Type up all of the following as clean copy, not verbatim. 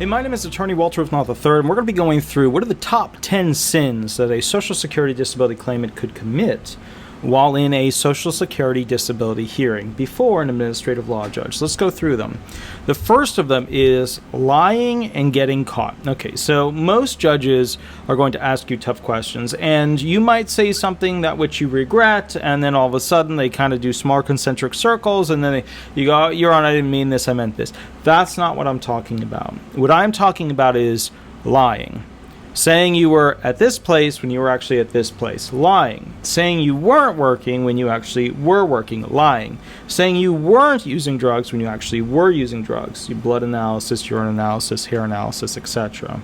Hey, my name is Attorney Walter Knopf III, and we're going to be going through what are the top 10 sins that a Social Security disability claimant could commit while in a Social Security disability hearing before an administrative law judge. Let's go through them. The first of them is lying and getting caught. Okay, so most judges are going to ask you tough questions, and you might say something that which you regret, and then all of a sudden they kind of do small concentric circles, and then you go, Your Honor, I didn't mean this, I meant this. That's not what I'm talking about. What I'm talking about is lying. Saying you were at this place when you were actually at this place. Lying. Saying you weren't working when you actually were working. Lying. Saying you weren't using drugs when you actually were using drugs. Your blood analysis, urine analysis, hair analysis, etc.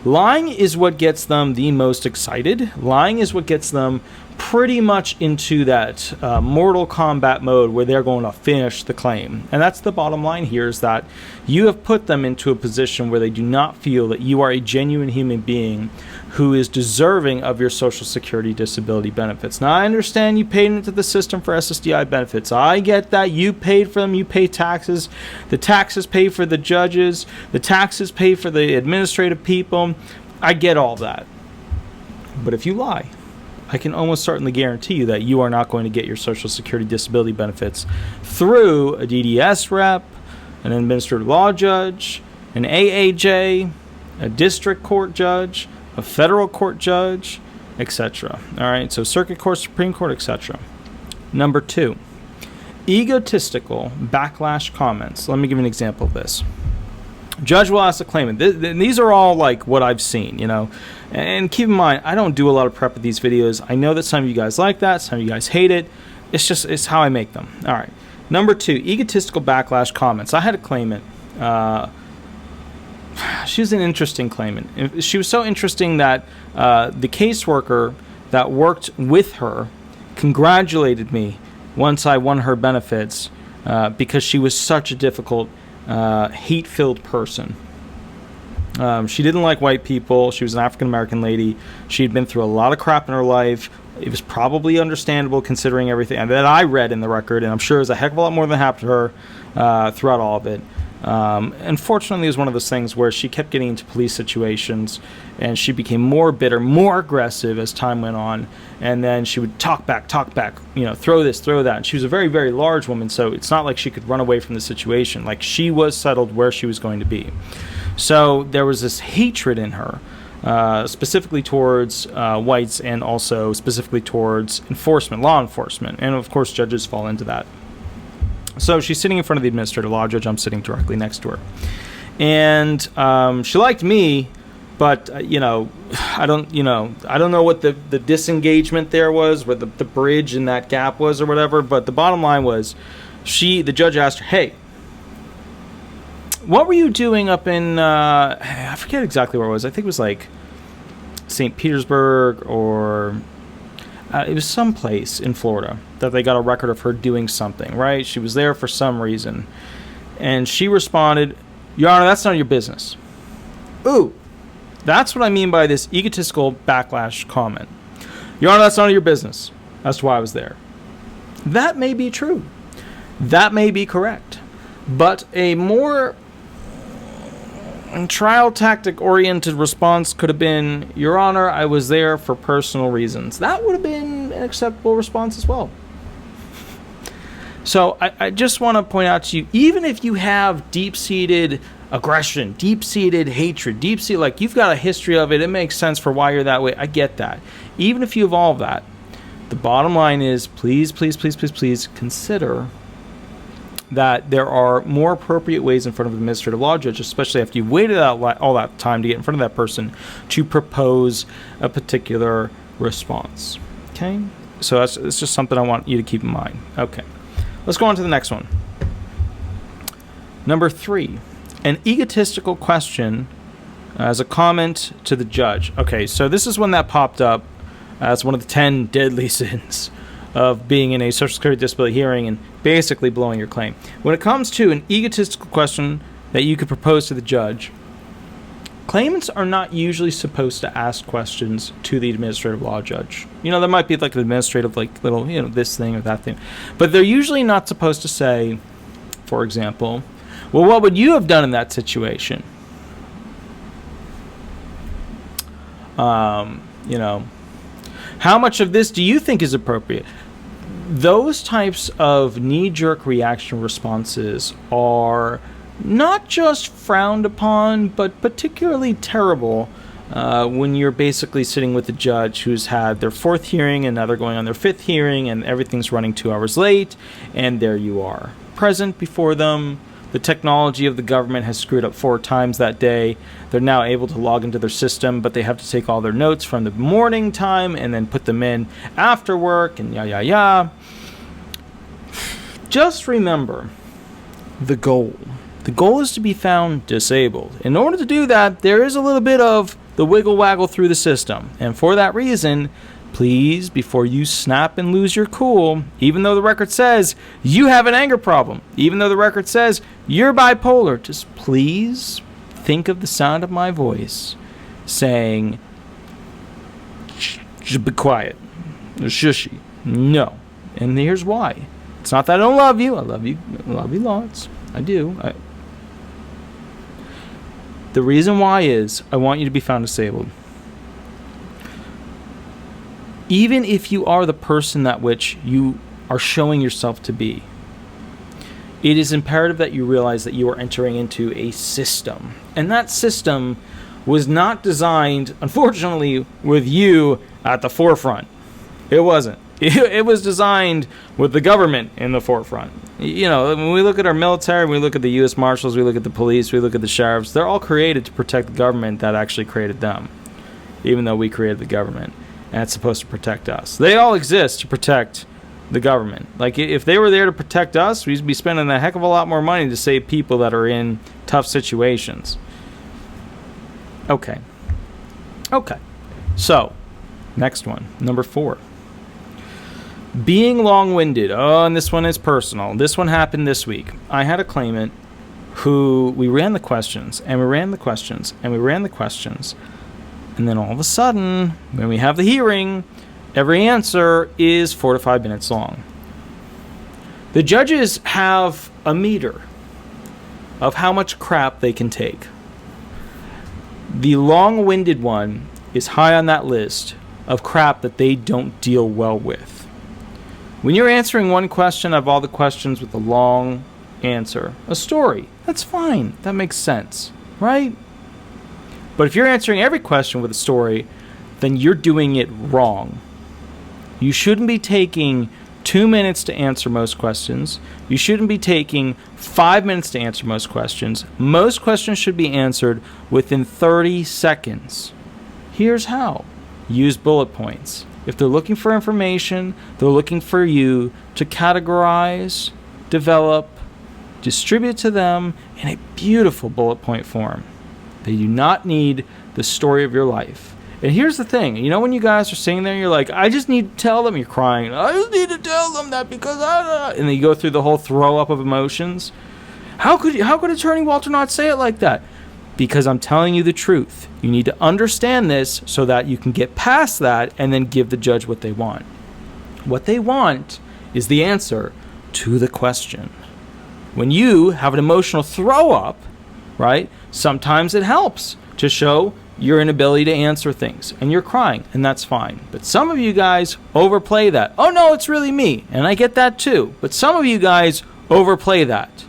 Lying is what gets them the most excited. Lying is what gets them pretty much into that Mortal Kombat mode where they're going to finish the claim. And that's the bottom line here, is that you have put them into a position where they do not feel that you are a genuine human being who is deserving of your Social Security disability benefits. Now, I understand you paid into the system for SSDI benefits. I get that. You paid for them. You pay taxes. The taxes pay for the judges. The taxes pay for the administrative people. I get all that. But if you lie, I can almost certainly guarantee you that you are not going to get your Social Security disability benefits through a DDS rep, an administrative law judge, an AAJ, a district court judge, a federal court judge, etc. All right, so circuit court, Supreme Court, etc. Number 2, egotistical backlash comments. Let me give you an example of this. Judge will ask the claimant. These are all like what I've seen, you know. And keep in mind, I don't do a lot of prep with these videos. I know that some of you guys like that. Some of you guys hate it. It's how I make them. All right. Number 2, egotistical backlash comments. I had a claimant. She was an interesting claimant. She was so interesting that the caseworker that worked with her congratulated me once I won her benefits because she was such a difficult hate-filled person. She didn't like white people. She was an African-American lady. She had been through a lot of crap in her life. It was probably understandable considering everything that I read in the record, and I'm sure there's a heck of a lot more that happened to her throughout all of it. Unfortunately, it was one of those things where she kept getting into police situations, and she became more bitter, more aggressive as time went on, and then she would talk back, you know, throw this, throw that. And she was a very, very large woman, so it's not like she could run away from the situation. Like, she was settled where she was going to be. So there was this hatred in her, specifically towards whites, and also specifically towards enforcement, law enforcement, and of course judges fall into that. So she's sitting in front of the administrative law judge. I'm sitting directly next to her. And she liked me, but, I don't know what the disengagement there was, where the bridge in that gap was or whatever. But the bottom line was, the judge asked her, hey, what were you doing up in, I forget exactly where it was. I think it was like St. Petersburg, or it was someplace in Florida that they got a record of her doing something, right? She was there for some reason. And she responded, Your Honor, that's none of your business. Ooh, that's what I mean by this egotistical backlash comment. Your Honor, that's none of your business. That's why I was there. That may be true. That may be correct. But a more trial tactic oriented response could have been, Your Honor, I was there for personal reasons. That would have been an acceptable response as well. So I just want to point out to you, even if you have deep-seated aggression, deep-seated hatred, deep-seated, like you've got a history of it, it makes sense for why you're that way. I get that. Even if you evolve that, the bottom line is, please consider that there are more appropriate ways in front of an administrative law judge, especially after you've waited out all that time to get in front of that person, to propose a particular response. Okay? So that's just something I want you to keep in mind. Okay. Let's go on to the next one. Number 3, an egotistical question as a comment to the judge. Okay, so this is one that popped up as one of the 10 deadly sins of being in a Social Security disability hearing and basically blowing your claim. When it comes to an egotistical question that you could propose to the judge, claimants are not usually supposed to ask questions to the administrative law judge. There might be like an administrative, like little, this thing or that thing. But they're usually not supposed to say, for example, well, what would you have done in that situation? You know, how much of this do you think is appropriate? Those types of knee-jerk reaction responses are not just frowned upon, but particularly terrible when you're basically sitting with a judge who's had their 4th hearing and now they're going on their 5th hearing and everything's running 2 hours late, and there you are, present before them. The technology of the government has screwed up 4 times that day. They're now able to log into their system, but they have to take all their notes from the morning time and then put them in after work and yah. Just remember the goal. The goal is to be found disabled. In order to do that, there is a little bit of the wiggle waggle through the system. And for that reason, please, before you snap and lose your cool, even though the record says you have an anger problem, even though the record says you're bipolar, just please think of the sound of my voice saying, just be quiet, shushy. No. And here's why. It's not that I don't love you. I love you lots. I do. The reason why is I want you to be found disabled. Even if you are the person that which you are showing yourself to be, it is imperative that you realize that you are entering into a system. And that system was not designed, unfortunately, with you at the forefront. It wasn't. It was designed with the government in the forefront. You know, when we look at our military, we look at the U.S. Marshals, we look at the police, we look at the sheriffs, they're all created to protect the government that actually created them, even though we created the government. And it's supposed to protect us. They all exist to protect the government. Like, if they were there to protect us, we'd be spending a heck of a lot more money to save people that are in tough situations. Okay. So, next one. Number 4. Being long-winded. Oh, and this one is personal. This one happened this week. I had a claimant who we ran the questions, and we ran the questions, and we ran the questions. And then all of a sudden, when we have the hearing, every answer is 4 to 5 minutes long. The judges have a meter of how much crap they can take. The long-winded one is high on that list of crap that they don't deal well with. When you're answering one question of all the questions with a long answer, a story, that's fine. That makes sense, right? But if you're answering every question with a story, then you're doing it wrong. You shouldn't be taking 2 minutes to answer most questions. You shouldn't be taking 5 minutes to answer most questions. Most questions should be answered within 30 seconds. Here's how. Use bullet points. If they're looking for information, they're looking for you to categorize, develop, distribute to them in a beautiful bullet point form. They do not need the story of your life. And here's the thing. You know, when you guys are sitting there, you're like, I just need to tell them. You're crying. I just need to tell them that because and then you go through the whole throw up of emotions. How could Attorney Walter not say it like that? Because I'm telling you the truth. You need to understand this so that you can get past that and then give the judge what they want. What they want is the answer to the question. When you have an emotional throw up, right, sometimes it helps to show your inability to answer things and you're crying, and that's fine. But some of you guys overplay that. Oh no, it's really me. And I get that too. But some of you guys overplay that.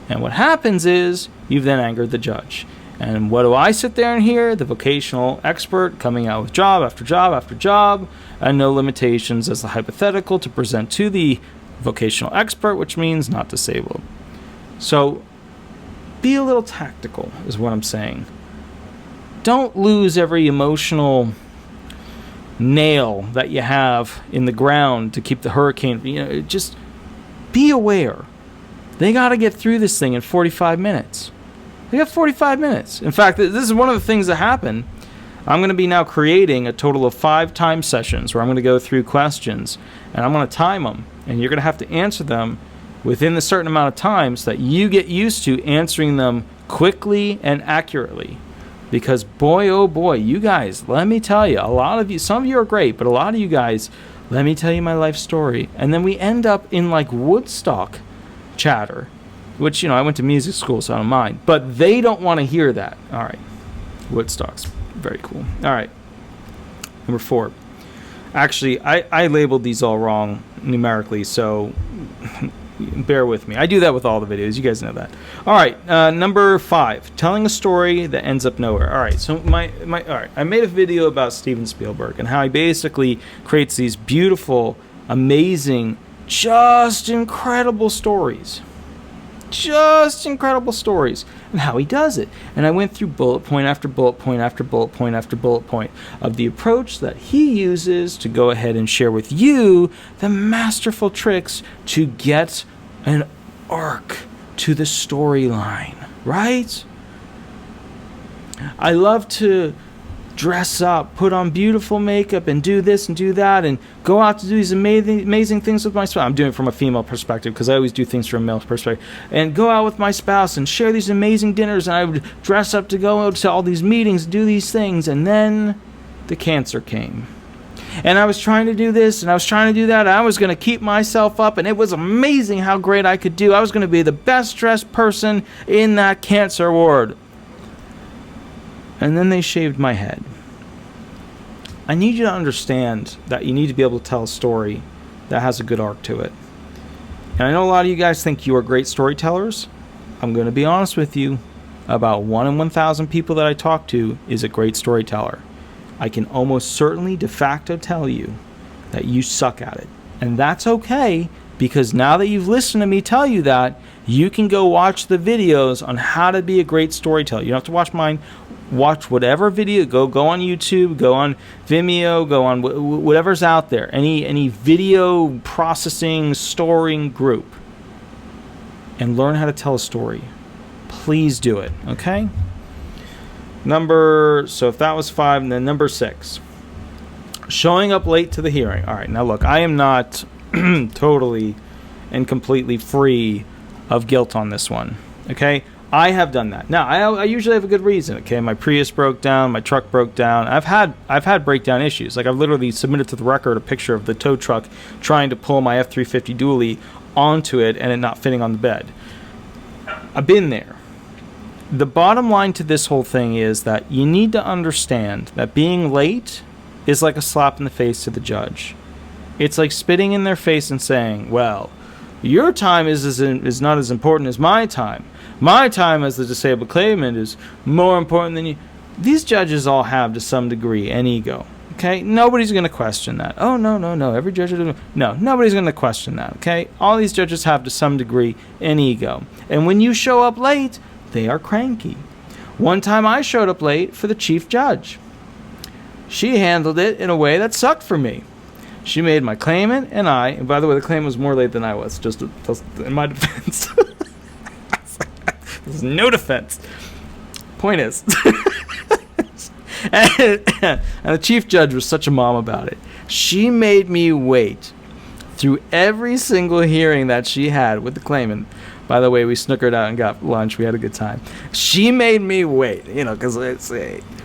And what happens is you've then angered the judge. And what do I sit there and hear? The vocational expert coming out with job after job after job, and no limitations as the hypothetical to present to the vocational expert, which means not disabled. So be a little tactical is what I'm saying. Don't lose every emotional nail that you have in the ground to keep the hurricane. You know, just be aware. They got to get through this thing in 45 minutes. They got 45 minutes. In fact, this is one of the things that happened. I'm going to be now creating a total of 5 time sessions where I'm going to go through questions, and I'm going to time them. And you're going to have to answer them within the certain amount of time so that you get used to answering them quickly and accurately. Because boy, oh boy, you guys, let me tell you, a lot of you, some of you are great, but a lot of you guys, let me tell you my life story. And then we end up in like Woodstock chatter, which, you know, I went to music school, so I don't mind. But they don't want to hear that. All right. Woodstock's very cool. All right. Number 4. Actually, I labeled these all wrong numerically, so bear with me. I do that with all the videos. You guys know that. All right, number 5, telling a story that ends up nowhere. All right, so all right, I made a video about Steven Spielberg and how he basically creates these beautiful, amazing, just incredible stories. Just incredible stories, and how he does it. And I went through bullet point after bullet point after bullet point after bullet point of the approach that he uses to go ahead and share with you the masterful tricks to get an arc to the storyline, right? I love to dress up, put on beautiful makeup, and do this and do that, and go out to do these amazing things with my spouse. I'm doing it from a female perspective because I always do things from a male perspective. And go out with my spouse and share these amazing dinners, and I would dress up to go out to all these meetings, do these things, and then the cancer came. And I was trying to do this, and I was trying to do that. I was going to keep myself up, and it was amazing how great I could do. I was going to be the best dressed person in that cancer ward. And then they shaved my head. I need you to understand that you need to be able to tell a story that has a good arc to it. And I know a lot of you guys think you are great storytellers. I'm going to be honest with you. About 1 in 1,000 people that I talk to is a great storyteller. I can almost certainly de facto tell you that you suck at it. And that's okay, because now that you've listened to me tell you that, you can go watch the videos on how to be a great storyteller. You don't have to watch mine. Watch whatever video. Go on YouTube, go on Vimeo, go on whatever's out there. Any video processing, storing group. And learn how to tell a story. Please do it, okay? So if that was 5, then number 6. Showing up late to the hearing. All right, now look, I am not totally and completely free of guilt on this one, okay? I have done that. Now, I usually have a good reason, okay? My Prius broke down, my truck broke down. I've had breakdown issues. Like, I've literally submitted to the record a picture of the tow truck trying to pull my F-350 dually onto it and it not fitting on the bed. I've been there. The bottom line to this whole thing is that you need to understand that being late is like a slap in the face to the judge. It's like spitting in their face and saying, well, your time is not as important as my time. My time as the disabled claimant is more important than you. These judges all have, to some degree, an ego. Okay? Nobody's going to question that. Oh, no. Every judge... No, nobody's going to question that. Okay? All these judges have, to some degree, an ego. And when you show up late, they are cranky. One time I showed up late for the chief judge. She handled it in a way that sucked for me. She made my claimant and I... And by the way, the claimant was more late than I was, just in my defense. There's no defense. Point is, and the chief judge was such a mom about it. She made me wait through every single hearing that she had with the claimant. By the way, we snookered out and got lunch. We had a good time. She made me wait, because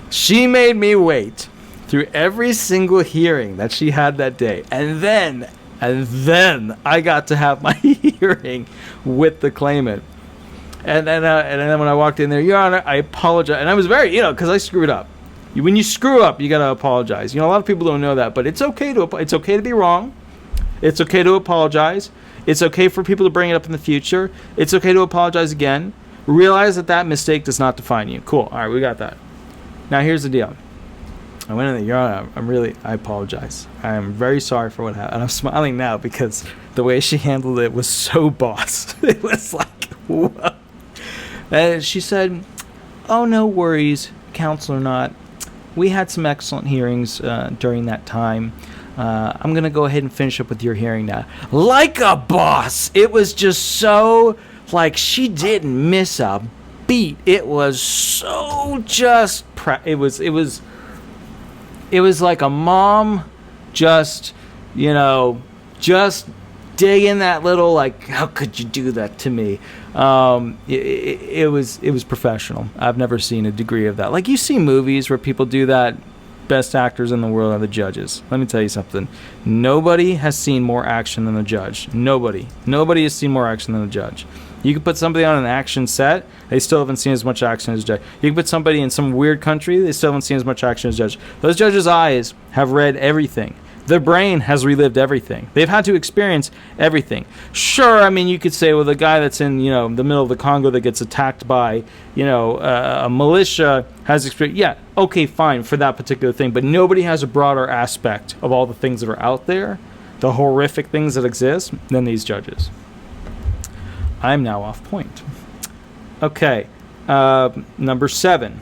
she made me wait through every single hearing that she had that day. And then I got to have my hearing with the claimant. And then when I walked in there, Your Honor, I apologize. And I was very, because I screwed up. When you screw up, you got to apologize. A lot of people don't know that, but it's okay to be wrong. It's okay to apologize. It's okay for people to bring it up in the future. It's okay to apologize again. Realize that mistake does not define you. Cool. All right, we got that. Now, here's the deal. I went in there, Your Honor, I apologize. I am very sorry for what happened. And I'm smiling now because the way she handled it was so boss. It was like, whoa. And she said, oh, no worries, counsel or not. We had some excellent hearings during that time. I'm going to go ahead and finish up with your hearing now. Like a boss. It was just so, like, she didn't miss a beat. It was so just, it was like a mom just, just digging that little, like, how could you do that to me? It was professional. I've never seen a degree of that. Like, you see movies where people do that. Best actors in the world are the judges. Let me tell you something. Nobody has seen more action than the judge. Nobody has seen more action than the judge. You can put somebody on an action set, they still haven't seen as much action as a judge. You can put somebody in some weird country, they still haven't seen as much action as a judge. Those judges' eyes have read everything. Their brain has relived everything. They've had to experience everything. Sure, I mean, you could say, well, the guy that's in, the middle of the Congo that gets attacked by, a militia has experience. Yeah, okay, fine for that particular thing. But nobody has a broader aspect of all the things that are out there, the horrific things that exist, than these judges. I'm now off point. Okay, number 7.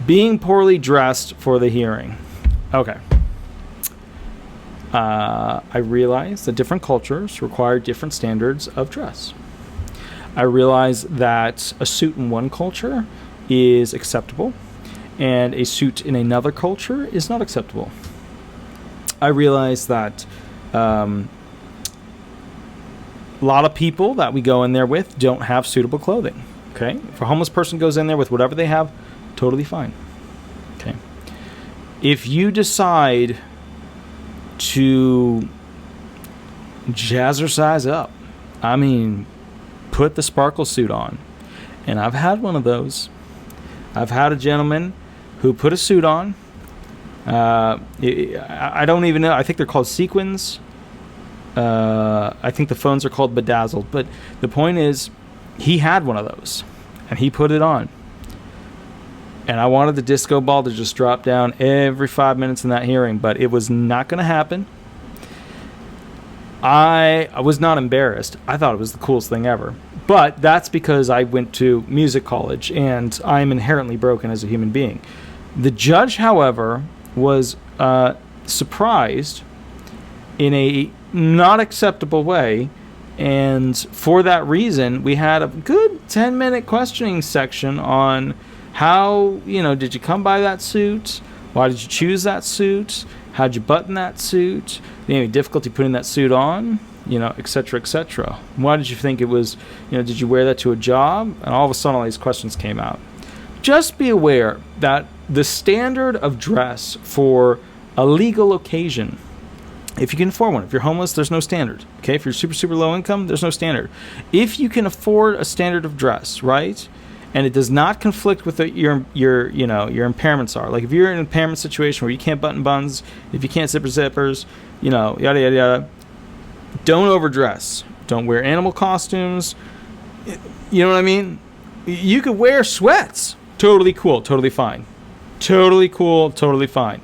Being poorly dressed for the hearing. Okay. I realize that different cultures require different standards of dress. I realize that a suit in one culture is acceptable and a suit in another culture is not acceptable. I realize that a lot of people that we go in there with don't have suitable clothing. Okay? If a homeless person goes in there with whatever they have, totally fine. Okay? If you decide to jazzercise up, I mean, put the sparkle suit on. And I've had one of those. I've had a gentleman who put a suit on. I don't even know. I think they're called sequins. I think the phones are called bedazzled. But the point is, he had one of those. And he put it on. And I wanted the disco ball to just drop down every 5 minutes in that hearing, but it was not going to happen. I was not embarrassed. I thought it was the coolest thing ever. But that's because I went to music college, and I'm inherently broken as a human being. The judge, however, was surprised in a not acceptable way, and for that reason, we had a good 10-minute questioning section on how, did you come by that suit? Why did you choose that suit? How'd you button that suit? Any difficulty putting that suit on? Et cetera, et cetera. Why did you think it was, did you wear that to a job? And all of a sudden, all these questions came out. Just be aware that the standard of dress for a legal occasion, if you can afford one, if you're homeless, there's no standard. Okay, if you're super, super low income, there's no standard. If you can afford a standard of dress, right? And it does not conflict with your impairments are. Like if you're in an impairment situation where you can't button buttons, if you can't zipper zippers, yada, yada, yada, don't overdress. Don't wear animal costumes. You know what I mean? You could wear sweats. Totally cool. Totally fine. Totally cool. Totally fine.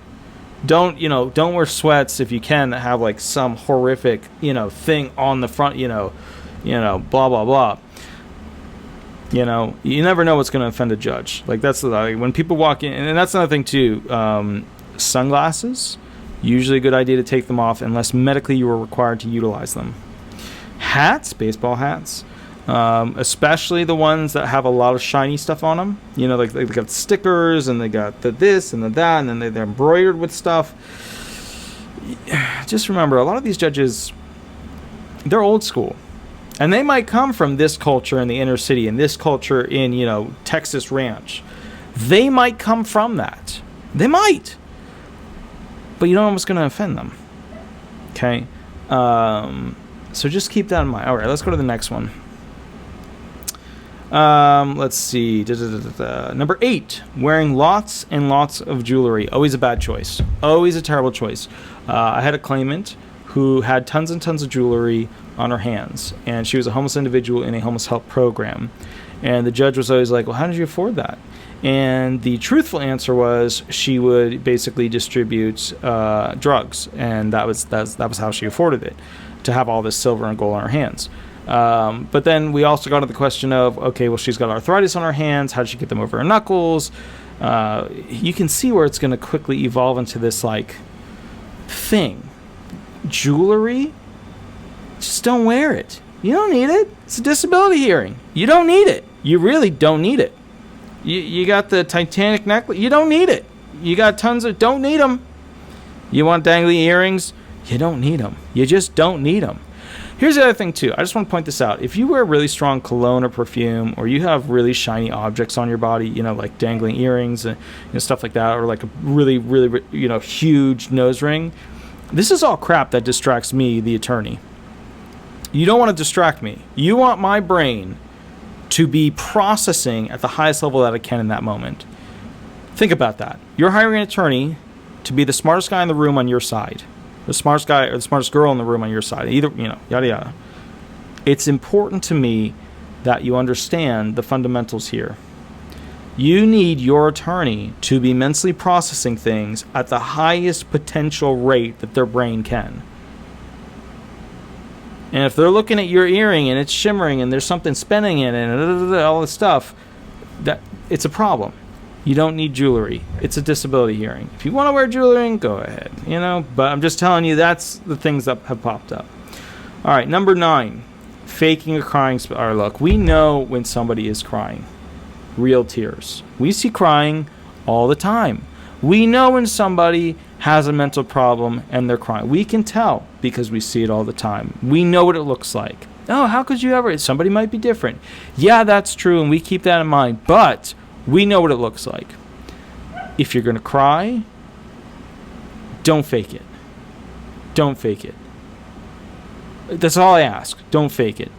Don't wear sweats if you can that have like some horrific, thing on the front, blah, blah, blah. You never know what's going to offend a judge. Like when people walk in, and that's another thing too. Sunglasses, usually a good idea to take them off unless medically you are required to utilize them. Hats, baseball hats, especially the ones that have a lot of shiny stuff on them. Like they got stickers and they got the this and the that, and then they're embroidered with stuff. Just remember, a lot of these judges, they're old school. And they might come from this culture in the inner city and this culture in, Texas Ranch. They might come from that. They might. But you don't know what's going to offend them. Okay? So just keep that in mind. All right, let's go to the next one. Let's see. Number 8, wearing lots and lots of jewelry. Always a bad choice. Always a terrible choice. I had a claimant who had tons and tons of jewelry on her hands, and she was a homeless individual in a homeless help program, and the judge was always like, well, how did you afford that? And the truthful answer was she would basically distribute drugs, and that was how she afforded it, to have all this silver and gold on her hands. But then we also got to the question of, okay, well, she's got arthritis on her hands, how did she get them over her knuckles? You can see where it's going to quickly evolve into this like thing. Jewelry, just don't wear it. You don't need it. It's a disability hearing. You don't need it. You really don't need it. You got the Titanic necklace. You don't need it. You got tons of, don't need them. You want dangly earrings? You don't need them. You just don't need them. Here's the other thing too. I just want to point this out. If you wear really strong cologne or perfume, or you have really shiny objects on your body, like dangling earrings and stuff like that, or like a really, really, huge nose ring, this is all crap that distracts me, the attorney. You don't want to distract me. You want my brain to be processing at the highest level that it can in that moment. Think about that. You're hiring an attorney to be the smartest guy in the room on your side, the smartest guy or the smartest girl in the room on your side, either, yada yada. It's important to me that you understand the fundamentals here. You need your attorney to be mentally processing things at the highest potential rate that their brain can. And if they're looking at your earring and it's shimmering and there's something spinning in it and all this stuff, that it's a problem. You don't need jewelry. It's a disability hearing. If you want to wear jewelry, go ahead. But I'm just telling you that's the things that have popped up. All right, number 9, faking a crying spell. All right, look, we know when somebody is crying. Real tears. We see crying all the time. We know when somebody has a mental problem and they're crying. We can tell because we see it all the time. We know what it looks like. Oh, how could you ever? Somebody might be different. Yeah, that's true, and we keep that in mind. But we know what it looks like. If you're going to cry, don't fake it. Don't fake it. That's all I ask. Don't fake it.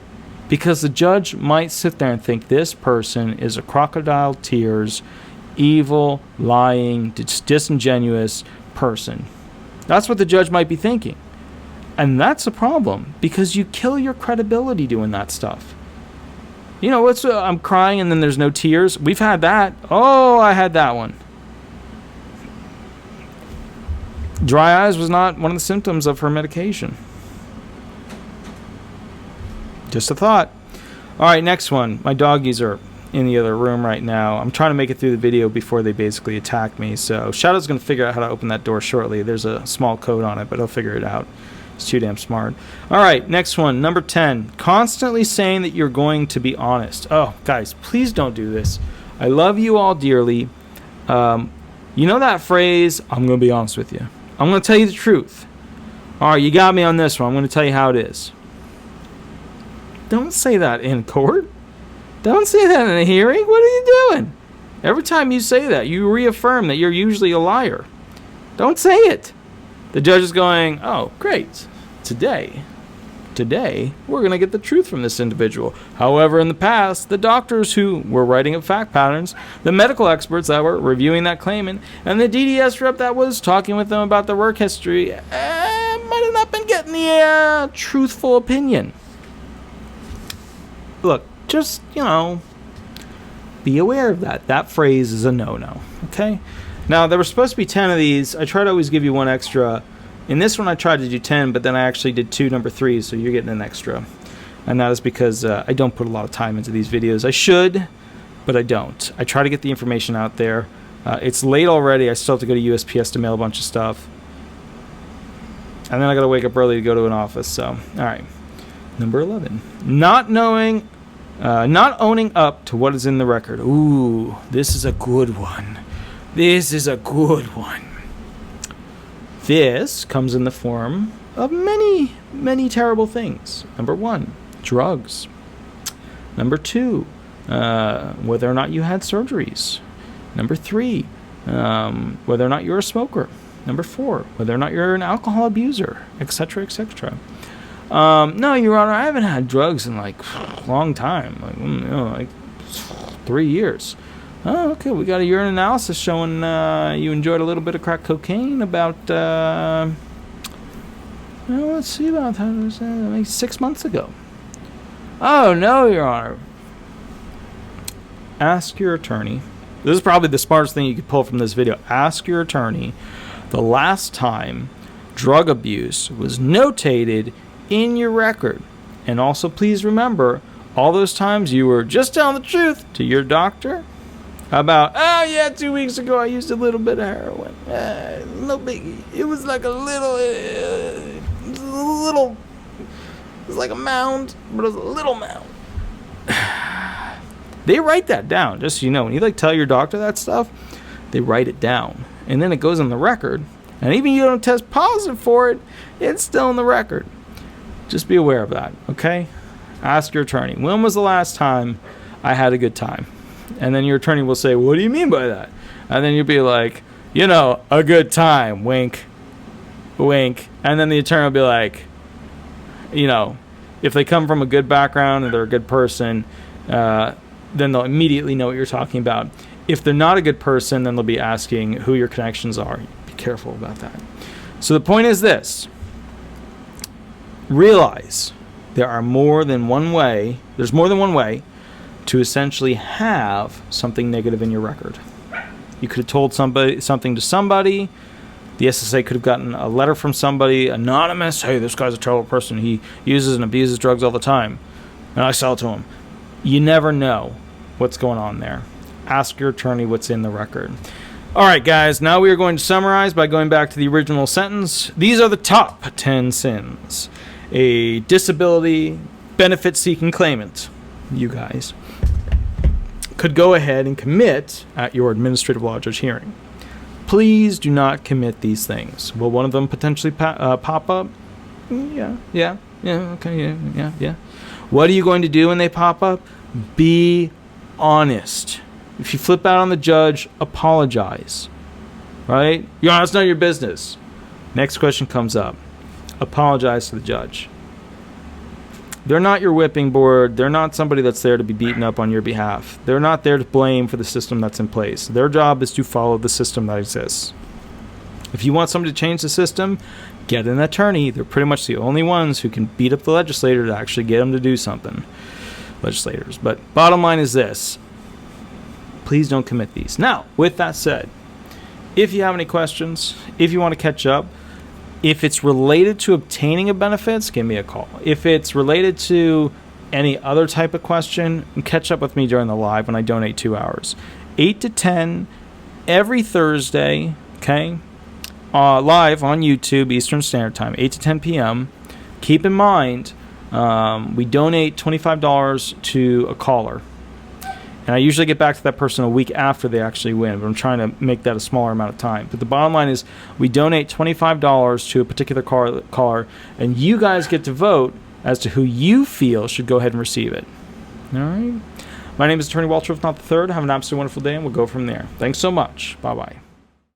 Because the judge might sit there and think this person is a crocodile tears, evil, lying, disingenuous person. That's what the judge might be thinking. And that's a problem because you kill your credibility doing that stuff. I'm crying and then there's no tears. We've had that. Oh, I had that one. Dry eyes was not one of the symptoms of her medication. Just a thought. All right, next one. My doggies are in the other room right now. I'm trying to make it through the video before they basically attack me. So Shadow's going to figure out how to open that door shortly. There's a small code on it, but he'll figure it out. He's too damn smart. All right, next one. Number 10. Constantly saying that you're going to be honest. Oh, guys, please don't do this. I love you all dearly. You know that phrase, I'm going to be honest with you. I'm going to tell you the truth. All right, you got me on this one. I'm going to tell you how it is. Don't say that in court. Don't say that in a hearing. What are you doing? Every time you say that, you reaffirm that you're usually a liar. Don't say it. The judge is going, oh, great. Today, we're going to get the truth from this individual. However, in the past, the doctors who were writing up fact patterns, the medical experts that were reviewing that claimant, and the DDS rep that was talking with them about their work history might have not been getting the truthful opinion. Look, just, be aware of that. That phrase is a no-no, okay? Now, there were supposed to be 10 of these. I try to always give you one extra. In this one, I tried to do 10, but then I actually did 2 number 3s, so you're getting an extra. And that is because I don't put a lot of time into these videos. I should, but I don't. I try to get the information out there. It's late already. I still have to go to USPS to mail a bunch of stuff. And then I got to wake up early to go to an office, so, all right. Number 11. Not owning up to what is in the record. Ooh, this is a good one. This is a good one. This comes in the form of many, many terrible things. Number 1, drugs. Number 2, whether or not you had surgeries. Number 3, whether or not you're a smoker. Number 4, whether or not you're an alcohol abuser, etc., etc. No, Your Honor, I haven't had drugs in like a long time, like 3 years. Oh, okay, we got a urine analysis showing you enjoyed a little bit of crack cocaine about, let's see, about like 6 months ago. Oh, no, Your Honor. Ask your attorney. This is probably the smartest thing you could pull from this video. Ask your attorney the last time drug abuse was notated in your record. And also please remember all those times you were just telling the truth to your doctor about, oh yeah, 2 weeks ago I used a little bit of heroin. No biggie. It was like a little, it was like a mound, but it was a little mound. They write that down, just so you know. When you tell your doctor that stuff, they write it down. And then it goes on the record. And even if you don't test positive for it, it's still in the record. Just be aware of that, okay? Ask your attorney, when was the last time I had a good time? And then your attorney will say, what do you mean by that? And then you'll be like, a good time, wink, wink. And then the attorney will be like, If they come from a good background and they're a good person, then they'll immediately know what you're talking about. If they're not a good person, then they'll be asking who your connections are. Be careful about that. So the point is this. Realize there are more than one way. There's more than one way to essentially have something negative in your record. You could have told something to somebody. The SSA could have gotten a letter from somebody, anonymous. Hey, this guy's a terrible person. He uses and abuses drugs all the time. And I sell it to him. You never know what's going on there. Ask your attorney what's in the record. All right, guys. Now we are going to summarize by going back to the original sentence. These are the top 10 sins a disability benefit-seeking claimant, you guys, could go ahead and commit at your administrative law judge hearing. Please do not commit these things. Will one of them potentially pop up? Yeah. What are you going to do when they pop up? Be honest. If you flip out on the judge, apologize. Right? It's none of your business. Next question comes up. Apologize to the judge. They're not your whipping board. They're not somebody that's there to be beaten up on your behalf. They're not there to blame for the system that's in place. Their job is to follow the system that exists. If you want somebody to change the system, get an attorney. They're pretty much the only ones who can beat up the legislator to actually get them to do something. Legislators. But bottom line is this. Please don't commit these. Now, with that said, if you have any questions, if you want to catch up, if it's related to obtaining of benefits, give me a call. If it's related to any other type of question, catch up with me during the live when I donate 2 hours. 8 to 10 every Thursday, okay? Live on YouTube, Eastern Standard Time, 8 to 10 p.m. Keep in mind, we donate $25 to a caller. And I usually get back to that person a week after they actually win, but I'm trying to make that a smaller amount of time. But the bottom line is we donate $25 to a particular caller, and you guys get to vote as to who you feel should go ahead and receive it. All right? My name is Attorney Walter, if not the third. Have an absolutely wonderful day, and we'll go from there. Thanks so much. Bye-bye.